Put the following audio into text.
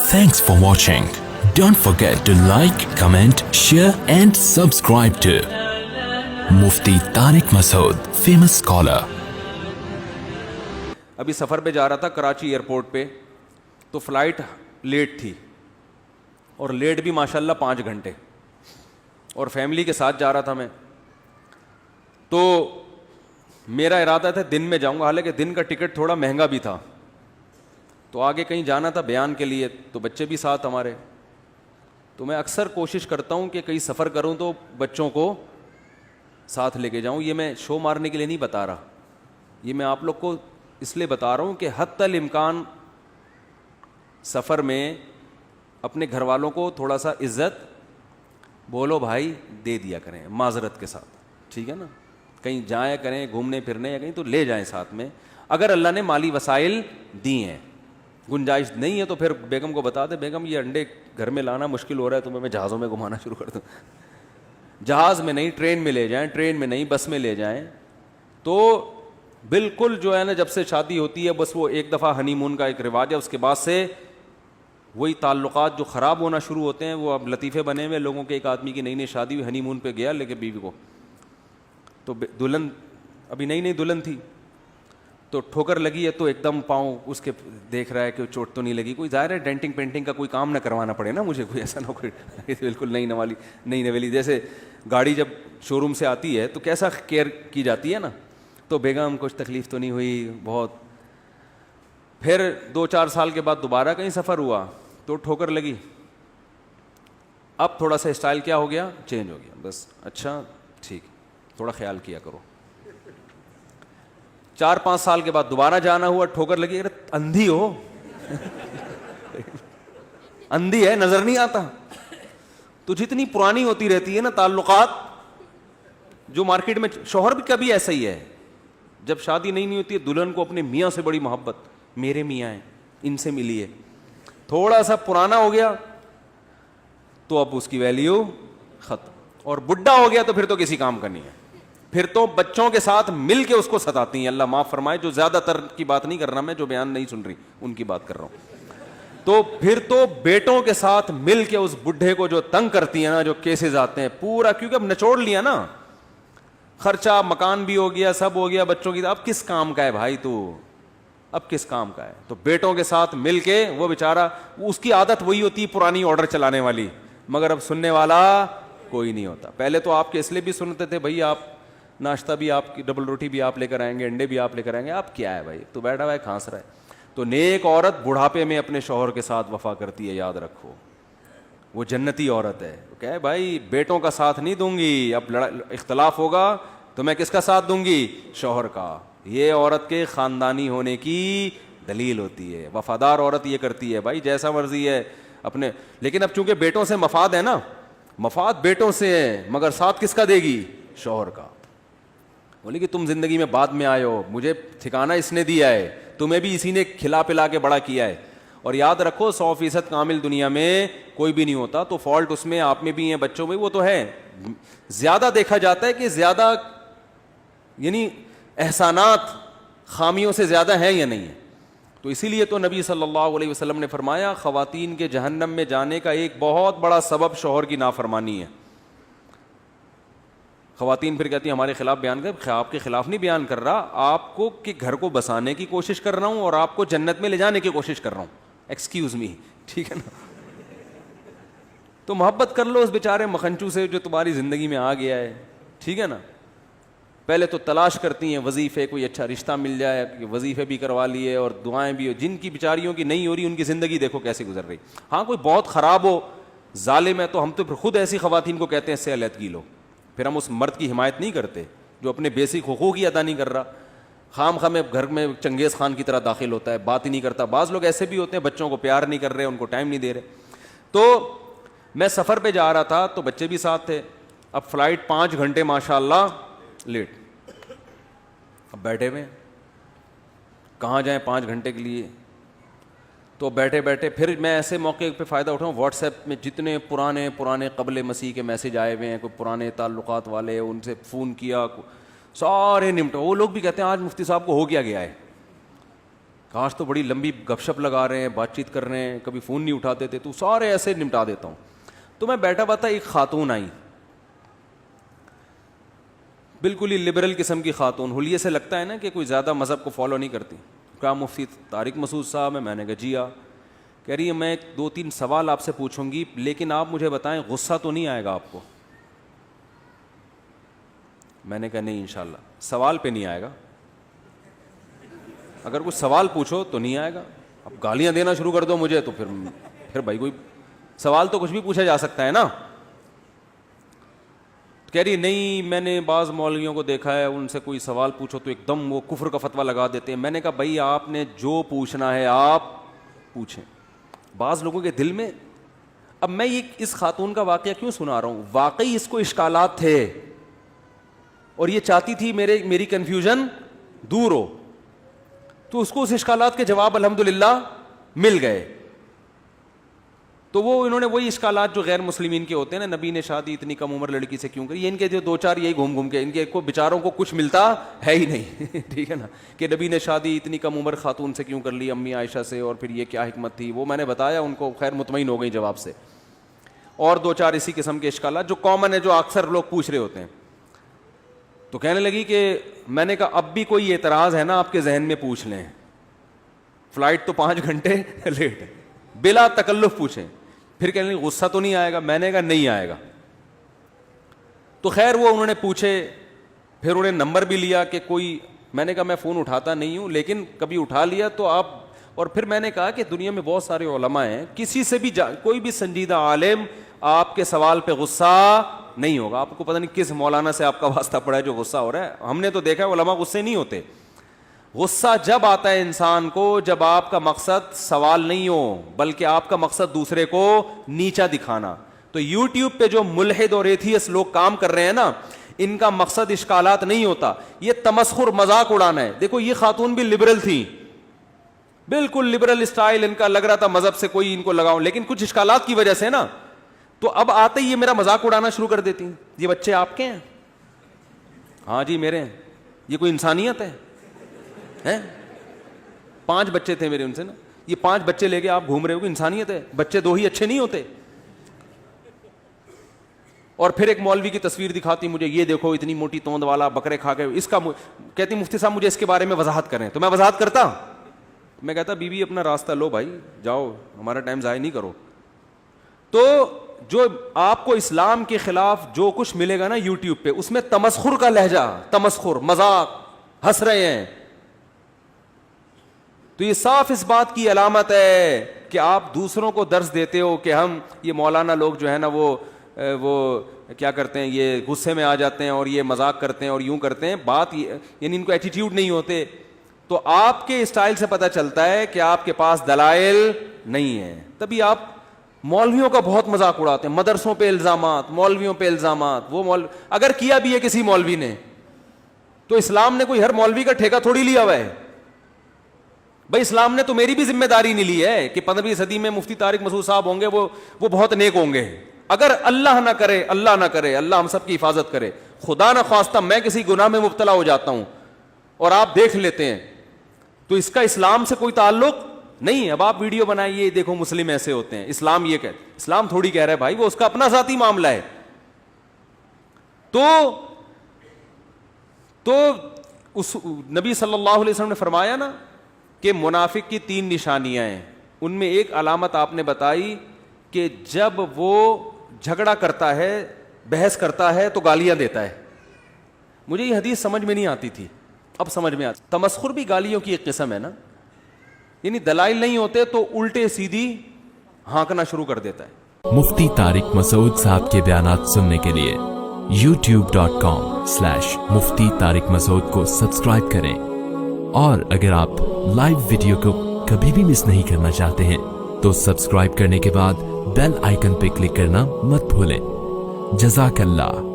Thanks for watching. Don't forget to like, comment, share and subscribe to Mufti Tariq Masood, famous scholar. ابھی سفر پہ جا رہا تھا کراچی ایئرپورٹ پہ, تو فلائٹ لیٹ تھی اور لیٹ بھی ماشاءاللہ 5 گھنٹے, اور فیملی کے ساتھ جا رہا تھا میں. تو میرا ارادہ تھا دن میں جاؤں گا, حالانکہ دن کا ٹکٹ تھوڑا مہنگا بھی تھا, تو آگے کہیں جانا تھا بیان کے لیے, تو بچے بھی ساتھ ہمارے. تو میں اکثر کوشش کرتا ہوں کہ کہیں سفر کروں تو بچوں کو ساتھ لے کے جاؤں. یہ میں شو مارنے کے لیے نہیں بتا رہا, یہ میں آپ لوگ کو اس لیے بتا رہا ہوں کہ حتی الامکان سفر میں اپنے گھر والوں کو تھوڑا سا عزت بولو بھائی دے دیا کریں معذرت کے ساتھ, ٹھیک ہے نا. کہیں جائیں کریں گھومنے پھرنے یا کہیں تو لے جائیں ساتھ میں, اگر اللہ نے مالی وسائل دی ہیں. گنجائش نہیں ہے تو پھر بیگم کو بتا دے, بیگم یہ انڈے گھر میں لانا مشکل ہو رہا ہے, تو میں جہازوں میں گھمانا شروع کر دوں. جہاز میں نہیں, ٹرین میں لے جائیں, ٹرین میں نہیں بس میں لے جائیں. تو بالکل جو ہے نا, جب سے شادی ہوتی ہے بس وہ ایک دفعہ ہنی مون کا ایک رواج ہے, اس کے بعد سے وہی تعلقات جو خراب ہونا شروع ہوتے ہیں. وہ اب لطیفے بنے ہوئے لوگوں کے, ایک آدمی کی نئی نئی شادی ہوئی, ہنی مون پہ گیا لے کے بیوی کو, تو دلہن ابھی نئی نئی دلہن تھی, تو ٹھوکر لگی ہے تو ایک دم پاؤں اس کے دیکھ رہا ہے کہ چوٹ تو نہیں لگی. کوئی ظاہر ہے ڈینٹنگ پینٹنگ کا کوئی کام نہ کروانا پڑے نا مجھے, کوئی ایسا نہ کوئی بالکل نئی نویلی. جیسے گاڑی جب شو روم سے آتی ہے تو کیسا کیئر کی جاتی ہے نا, تو بیگم کچھ تکلیف تو نہیں ہوئی بہت. پھر 2-4 سال کے بعد دوبارہ کہیں سفر ہوا تو ٹھوکر لگی. اب تھوڑا سا اسٹائل کیا ہو گیا, چینج ہو گیا. بس اچھا ٹھیک, تھوڑا خیال کیا کرو. 4-5 سال کے بعد دوبارہ جانا ہوا, ٹھوکر لگی. ارے اندھی ہو, اندھی ہے, نظر نہیں آتا. تو جتنی پرانی ہوتی رہتی ہے نا تعلقات, جو مارکیٹ میں شوہر بھی کبھی ایسا ہی ہے, جب شادی نہیں ہوتی ہے دلہن کو اپنے میاں سے بڑی محبت, میرے میاں ہیں ان سے ملی ہے. تھوڑا سا پرانا ہو گیا تو اب اس کی ویلیو ختم, اور بڈھا ہو گیا تو پھر تو کسی کام کا نہیں ہے. پھر تو بچوں کے ساتھ مل کے اس کو ستاتی ہیں. اللہ معاف فرمائے, جو زیادہ تر کی بات نہیں کر رہا میں, جو بیان نہیں سن رہی ان کی بات کر رہا ہوں. تو پھر تو بیٹوں کے ساتھ مل کے اس بڈھے کو جو تنگ کرتی ہیں نا, جو کیسز آتے ہیں پورا, کیونکہ اب نچوڑ لیا نا, خرچہ مکان بھی ہو گیا, سب ہو گیا, بچوں کی اب کس کام کا ہے بھائی تو, اب کس کام کا ہے. تو بیٹوں کے ساتھ مل کے وہ بیچارہ, اس کی عادت وہی ہوتی ہے پرانی آرڈر چلانے والی, مگر اب سننے والا کوئی نہیں ہوتا. پہلے تو آپ کے اس لیے بھی سنتے تھے بھائی آپ ناشتہ بھی آپ کی, ڈبل روٹی بھی آپ لے کر آئیں گے, انڈے بھی آپ لے کر آئیں گے. آپ کیا ہے بھائی, تو بیٹھا ہوا ہے کھانس رہا ہے. تو نیک عورت بڑھاپے میں اپنے شوہر کے ساتھ وفا کرتی ہے, یاد رکھو, وہ جنتی عورت ہے. کہ بھائی بیٹوں کا ساتھ نہیں دوں گی, اب اختلاف ہوگا تو میں کس کا ساتھ دوں گی, شوہر کا. یہ عورت کے خاندانی ہونے کی دلیل ہوتی ہے. وفادار عورت یہ کرتی ہے, بھائی جیسا مرضی ہے اپنے. لیکن اب چونکہ بیٹوں سے مفاد ہے نا, مفاد بیٹوں سے ہے, مگر ساتھ کس کا دے گی, شوہر کا. بولے کہ تم زندگی میں بعد میں آئے ہو, مجھے ٹھکانہ اس نے دیا ہے, تمہیں بھی اسی نے کھلا پلا کے بڑا کیا ہے. اور یاد رکھو 100% کامل دنیا میں کوئی بھی نہیں ہوتا, تو فالٹ اس میں آپ میں بھی ہیں, بچوں میں, وہ تو ہے. زیادہ دیکھا جاتا ہے کہ زیادہ یعنی احسانات خامیوں سے زیادہ ہیں یا نہیں ہے. تو اسی لیے تو نبی صلی اللہ علیہ وسلم نے فرمایا خواتین کے جہنم میں جانے کا ایک بہت بڑا سبب شوہر کی نافرمانی ہے. خواتین پھر کہتی ہیں ہمارے خلاف بیان کر, آپ کے خلاف نہیں بیان کر رہا, آپ کو کہ گھر کو بسانے کی کوشش کر رہا ہوں اور آپ کو جنت میں لے جانے کی کوشش کر رہا ہوں. ایکسکیوز می, ٹھیک ہے نا. تو محبت کر لو اس بیچارے مکھنچو سے جو تمہاری زندگی میں آ گیا ہے, ٹھیک ہے نا. پہلے تو تلاش کرتی ہیں وظیفے, کوئی اچھا رشتہ مل جائے, وظیفے بھی کروا لیے اور دعائیں بھی ہو. جن کی بیچاریوں کی نہیں ہو رہی ان کی زندگی دیکھو کیسے گزر رہی. ہاں کوئی بہت خراب ہو, ظالم ہے, تو ہم تو خود ایسی خواتین کو کہتے ہیں اس سے علیحدگی لو. پھر ہم اس مرد کی حمایت نہیں کرتے جو اپنے بیسک حقوق ہی ادا نہیں کر رہا, خام خواہ میں گھر میں چنگیز خان کی طرح داخل ہوتا ہے, بات ہی نہیں کرتا. بعض لوگ ایسے بھی ہوتے ہیں بچوں کو پیار نہیں کر رہے, ان کو ٹائم نہیں دے رہے. تو میں سفر پہ جا رہا تھا تو بچے بھی ساتھ تھے. اب فلائٹ 5 گھنٹے ماشاء اللہ لیٹ. اب بیٹھے ہوئے کہاں جائیں 5 گھنٹے کے لیے. تو بیٹھے بیٹھے پھر میں ایسے موقع پہ فائدہ اٹھاؤں, واٹس ایپ میں جتنے پرانے قبل مسیح کے میسج آئے ہوئے ہیں, کوئی پرانے تعلقات والے, ان سے فون کیا, سارے نمٹو. وہ لوگ بھی کہتے ہیں آج مفتی صاحب کو ہو کیا گیا ہے, کاش تو بڑی لمبی گپ شپ لگا رہے ہیں, بات چیت کر رہے ہیں, کبھی فون نہیں اٹھاتے تھے, تو سارے ایسے نمٹا دیتا ہوں. تو میں بیٹھا ہوا تھا, ایک خاتون آئی, بالکل ہی لبرل قسم کی خاتون, حلیے سے لگتا ہے نا کہ کوئی زیادہ مذہب کو فالو نہیں کرتی. کیا مفتی طارق مسعود صاحب ہیں؟ میں نے کہا جی ہاں. کہہ رہی ہے میں 2-3 سوال آپ سے پوچھوں گی, لیکن آپ مجھے بتائیں غصہ تو نہیں آئے گا آپ کو؟ میں نے کہا نہیں انشاءاللہ. سوال پہ نہیں آئے گا, اگر کچھ سوال پوچھو تو نہیں آئے گا. اب گالیاں دینا شروع کر دو مجھے تو پھر بھائی کوئی سوال تو کچھ بھی پوچھا جا سکتا ہے نا. کہہ رہی نہیں, میں نے بعض مولویوں کو دیکھا ہے, ان سے کوئی سوال پوچھو تو ایک دم وہ کفر کا فتویٰ لگا دیتے ہیں. میں نے کہا بھائی آپ نے جو پوچھنا ہے آپ پوچھیں. بعض لوگوں کے دل میں, اب میں یہ اس خاتون کا واقعہ کیوں سنا رہا ہوں, واقعی اس کو اشکالات تھے اور یہ چاہتی تھی میری کنفیوژن دور ہو, تو اس کو اس اشکالات کے جواب الحمدللہ مل گئے. تو وہ انہوں نے وہی اشکالات جو غیر مسلمین کے ہوتے ہیں نا, نبی نے شادی اتنی کم عمر لڑکی سے کیوں کری, ان کے جو 2-4 یہی گھوم کے ان کے کو بیچاروں کو کچھ ملتا ہے ہی نہیں. ٹھیک ہے نا, کہ نبی نے شادی اتنی کم عمر خاتون سے کیوں کر لی, امی عائشہ سے, اور پھر یہ کیا حکمت تھی, وہ میں نے بتایا ان کو, خیر مطمئن ہو گئی جواب سے. اور 2-4 اسی قسم کے اشکالات جو کامن ہے, جو اکثر لوگ پوچھ رہے ہوتے ہیں. تو کہنے لگی کہ میں نے کہا اب بھی کوئی اعتراض ہے نا آپ کے ذہن میں پوچھ لیں, فلائٹ تو 5 گھنٹے لیٹ ہے, بلا تکلف پوچھیں. پھر کہنے لگی غصہ تو نہیں آئے گا؟ میں نے کہا نہیں آئے گا. تو خیر وہ انہوں نے پوچھے, پھر انہوں نے نمبر بھی لیا کہ کوئی, میں نے کہا میں فون اٹھاتا نہیں ہوں, لیکن کبھی اٹھا لیا تو آپ. اور پھر میں نے کہا کہ دنیا میں بہت سارے علماء ہیں, کسی سے بھی کوئی بھی سنجیدہ عالم آپ کے سوال پہ غصہ نہیں ہوگا. آپ کو پتہ نہیں کس مولانا سے آپ کا واسطہ پڑا ہے جو غصہ ہو رہا ہے. ہم نے تو دیکھا ہے علماء غصے نہیں ہوتے. غصہ جب آتا ہے انسان کو جب آپ کا مقصد سوال نہیں ہو بلکہ آپ کا مقصد دوسرے کو نیچا دکھانا. تو یوٹیوب پہ جو ملحد اور ایتھیسٹ لوگ کام کر رہے ہیں نا, ان کا مقصد اشکالات نہیں ہوتا, یہ تمسخر مذاق اڑانا ہے. دیکھو یہ خاتون بھی لبرل تھی, بالکل لبرل اسٹائل ان کا, لگ رہا تھا مذہب سے کوئی ان کو لگاؤ, لیکن کچھ اشکالات کی وجہ سے نا, تو اب آتے ہی یہ میرا مذاق اڑانا شروع کر دیتی ہیں. یہ بچے آپ کے ہیں؟ ہاں جی میرے ہیں. یہ کوئی انسانیت ہے؟ 5 بچے تھے میرے ان سے نا, یہ 5 بچے لے کے آپ گھوم رہے ہو, انسانیت ہے؟ بچے 2 ہی اچھے نہیں ہوتے. اور پھر ایک مولوی کی تصویر دکھاتی مجھے, یہ دیکھو اتنی موٹی توند والا, بکرے کھا کے, اس کا کہتی مفتی صاحب مجھے اس کے بارے میں وضاحت کریں. تو میں وضاحت کرتا, میں کہتا بیوی اپنا راستہ لو بھائی, جاؤ, ہمارا ٹائم ضائع نہیں کرو. تو جو آپ کو اسلام کے خلاف جو کچھ ملے گا نا یوٹیوب پہ, اس میں تمسخر کا لہجہ, تمسخر, مذاق, ہنس رہے ہیں, تو یہ صاف اس بات کی علامت ہے کہ آپ دوسروں کو درس دیتے ہو کہ ہم, یہ مولانا لوگ جو ہے نا وہ کیا کرتے ہیں, یہ غصے میں آ جاتے ہیں اور یہ مذاق کرتے ہیں اور یوں کرتے ہیں. بات یعنی ان کو ایٹیٹیوڈ نہیں ہوتے. تو آپ کے اسٹائل سے پتہ چلتا ہے کہ آپ کے پاس دلائل نہیں ہے, تبھی آپ مولویوں کا بہت مذاق اڑاتے ہیں. مدرسوں پہ الزامات, مولویوں پہ الزامات. وہ اگر کیا بھی ہے کسی مولوی نے تو اسلام نے کوئی ہر مولوی کا ٹھیکہ تھوڑی لیا ہوا ہے بھائی. اسلام نے تو میری بھی ذمہ داری نہیں لی ہے کہ 15ویں صدی میں مفتی طارق مسعود صاحب ہوں گے, وہ بہت نیک ہوں گے. اگر اللہ نہ کرے, اللہ ہم سب کی حفاظت کرے, خدا نہ خواستہ میں کسی گناہ میں مبتلا ہو جاتا ہوں اور آپ دیکھ لیتے ہیں, تو اس کا اسلام سے کوئی تعلق نہیں ہے. اب آپ ویڈیو بنائیے, دیکھو مسلم ایسے ہوتے ہیں, اسلام یہ کہتے, اسلام تھوڑی کہہ رہا ہے بھائی, وہ اس کا اپنا ذاتی معاملہ ہے. تو اس نبی صلی اللہ علیہ وسلم نے فرمایا نا کہ منافق کی 3 نشانیاں ہیں. ان میں ایک علامت آپ نے بتائی کہ جب وہ جھگڑا کرتا ہے, بحث کرتا ہے, تو گالیاں دیتا ہے. مجھے یہ حدیث سمجھ میں نہیں آتی تھی, اب سمجھ میں آتی. تمسخر بھی گالیوں کی ایک قسم ہے نا, یعنی دلائل نہیں ہوتے تو الٹے سیدھی ہانکنا شروع کر دیتا ہے. مفتی طارق مسعود صاحب کے بیانات سننے کے لیے youtube.com/مفتی طارق مسعود کو سبسکرائب کریں, اور اگر آپ لائیو ویڈیو کو کبھی بھی مس نہیں کرنا چاہتے ہیں تو سبسکرائب کرنے کے بعد بیل آئیکن پہ کلک کرنا مت بھولیں. جزاک اللہ.